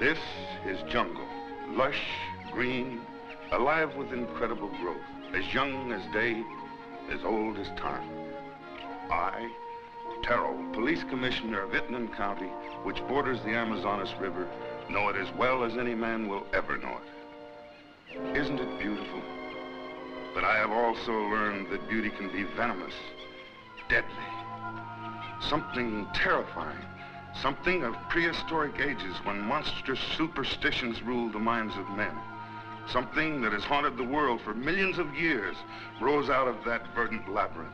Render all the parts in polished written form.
This is jungle, lush, green, alive with incredible growth, as young as day, as old as time. I, Terrell, Police Commissioner of Itnan County, which borders the Amazonas River, know it as well as any man will ever know it. Isn't it beautiful? But I have also learned that beauty can be venomous, deadly, something terrifying. Something of prehistoric ages when monstrous superstitions ruled the minds of men. Something that has haunted the world for millions of years rose out of that verdant labyrinth.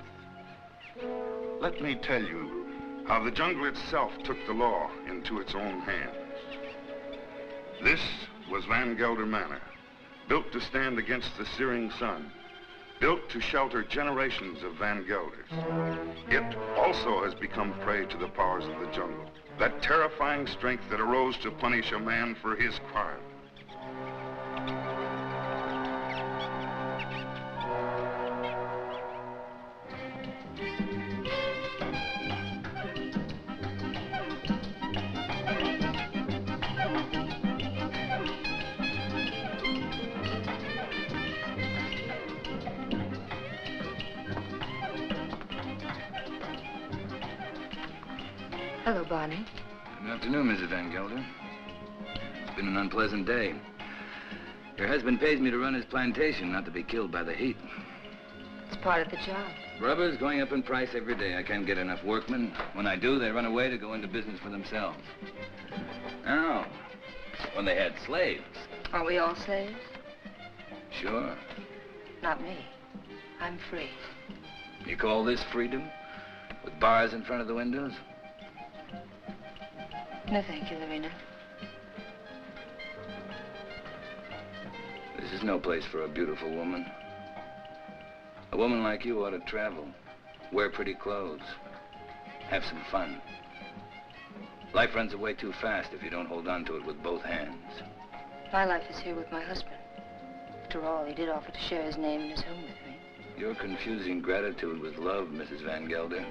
Let me tell you how the jungle itself took the law into its own hands. This was Van Gelder Manor, built to stand against the searing sun, built to shelter generations of Van Gelders. It also has become prey to the powers of the jungle. That terrifying strength that arose to punish a man for his crime. Hello, Barney. Good afternoon, Mrs. Van Gelder. It's been an unpleasant day. Your husband pays me to run his plantation, not to be killed by the heat. It's part of the job. Rubber's going up in price every day. I can't get enough workmen. When I do, they run away to go into business for themselves. Now, when they had slaves. Aren't we all slaves? Sure. Not me. I'm free. You call this freedom? With bars in front of the windows? No, thank you, Lorena. This is no place for a beautiful woman. A woman like you ought to travel, wear pretty clothes, have some fun. Life runs away too fast if you don't hold on to it with both hands. My life is here with my husband. After all, he did offer to share his name and his home with me. You're confusing gratitude with love, Mrs. Van Gelder.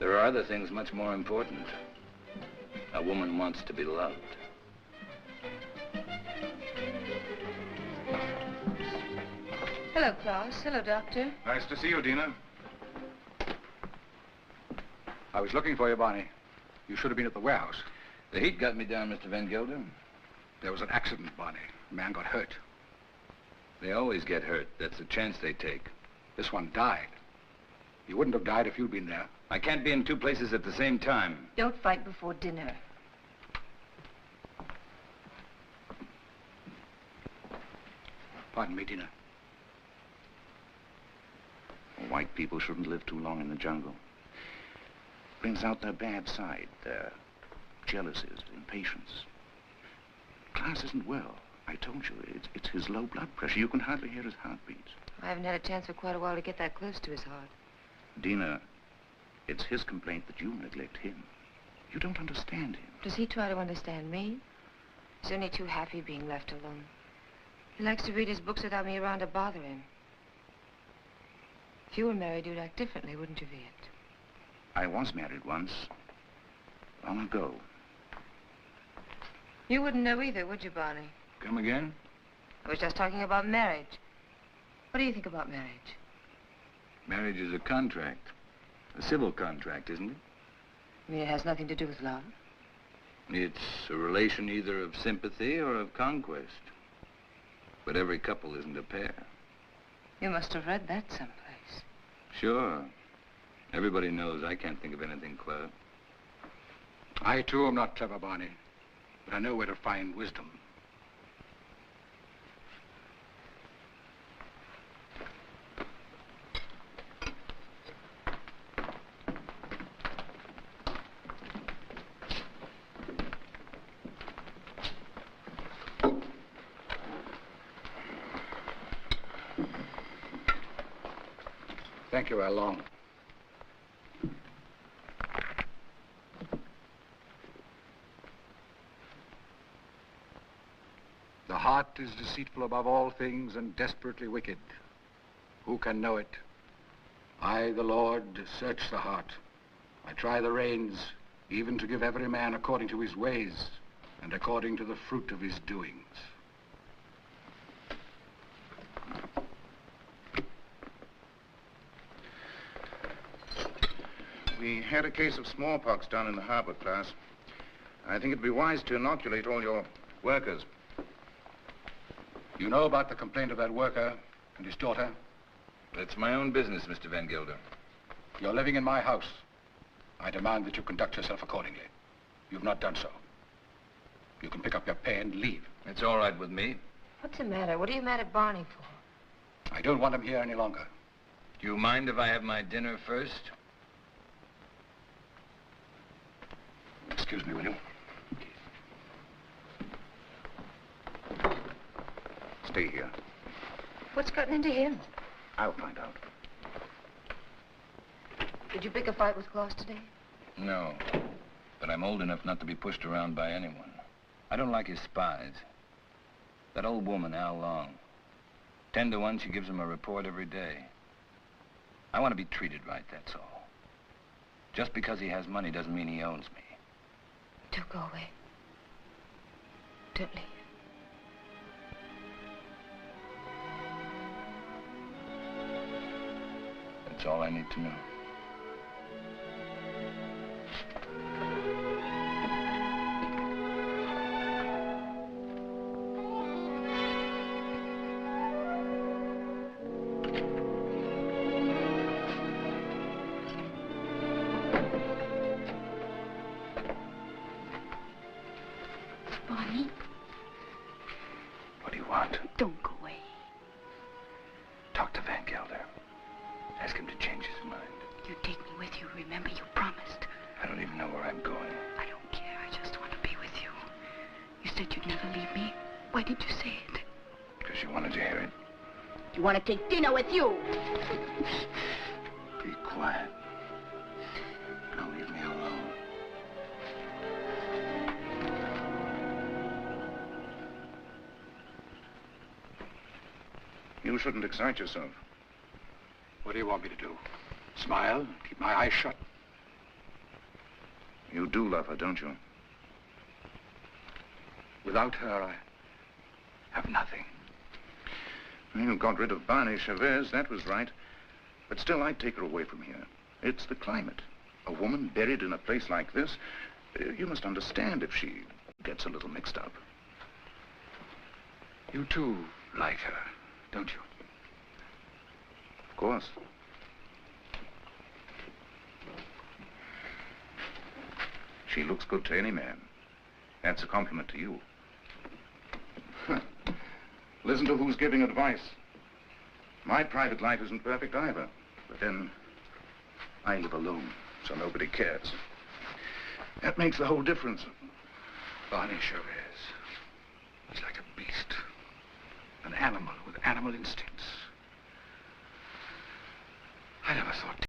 There are other things much more important. A woman wants to be loved. Hello, Klaus. Hello, Doctor. Nice to see you, Dina. I was looking for you, Barney. You should have been at the warehouse. The heat got me down, Mr. Van Gelder. There was an accident, Barney. A man got hurt. They always get hurt. That's the chance they take. This one died. He wouldn't have died if you'd been there. I can't be in two places at the same time. Don't fight before dinner. Pardon me, Dina. White people shouldn't live too long in the jungle. Brings out their bad side, their jealousies, impatience. Klaus isn't well. I told you, it's his low blood pressure. You can hardly hear his heartbeat. I haven't had a chance for quite a while to get that close to his heart. Dina, It's his complaint that you neglect him. You don't understand him. Does he try to understand me? He's only too happy being left alone. He likes to read his books without me around to bother him. If you were married, you'd act differently, wouldn't you, Viet? I was married once, long ago. You wouldn't know either, would you, Barney? Come again? I was just talking about marriage. What do you think about marriage? Marriage is a contract. A civil contract, isn't it? You mean it has nothing to do with love? It's a relation either of sympathy or of conquest. But every couple isn't a pair. You must have read that someplace. Sure. Everybody knows I can't think of anything clever. I, too, am not clever, Barney. But I know where to find wisdom. Thank you, Long. The heart is deceitful above all things and desperately wicked. Who can know it? I, the Lord, search the heart. I try the reins, even to give every man according to his ways and according to the fruit of his doings. We had a case of smallpox down in the harbor, class. I think it'd be wise to inoculate all your workers. You know about the complaint of that worker and his daughter? It's my own business, Mr. Van Gelder. You're living in my house. I demand that you conduct yourself accordingly. You've not done so. You can pick up your pay and leave. It's all right with me. What's the matter? What are you mad at Barney for? I don't want him here any longer. Do you mind if I have my dinner first? Excuse me, will you? Stay here. What's gotten into him? I'll find out. Did you pick a fight with Claus today? No. But I'm old enough not to be pushed around by anyone. I don't like his spies. That old woman, Al Long. 10 to 1, she gives him a report every day. I want to be treated right, that's all. Just because he has money doesn't mean he owns me. Don't go away. Don't leave. That's all I need to know. Barney? What do you want? Don't go away. Talk to Van Gelder. Ask him to change his mind. You take me with you. Remember, you promised. I don't even know where I'm going. I don't care. I just want to be with you. You said you'd never leave me. Why did you say it? Because you wanted to hear it. You want to take dinner with you? Be quiet. Now leave me alone. You shouldn't excite yourself. What do you want me to do? Smile? Keep my eyes shut? You do love her, don't you? Without her, I have nothing. You got rid of Barney Chavez, that was right. But still, I'd take her away from here. It's the climate. A woman buried in a place like this, you must understand if she gets a little mixed up. You too like her, don't you? Of course. She looks good to any man. That's a compliment to you. Listen to who's giving advice. My private life isn't perfect either. But then, I live alone, so nobody cares. That makes the whole difference. Barney Chavez. He's like a beast. An animal with animal instincts. I never thought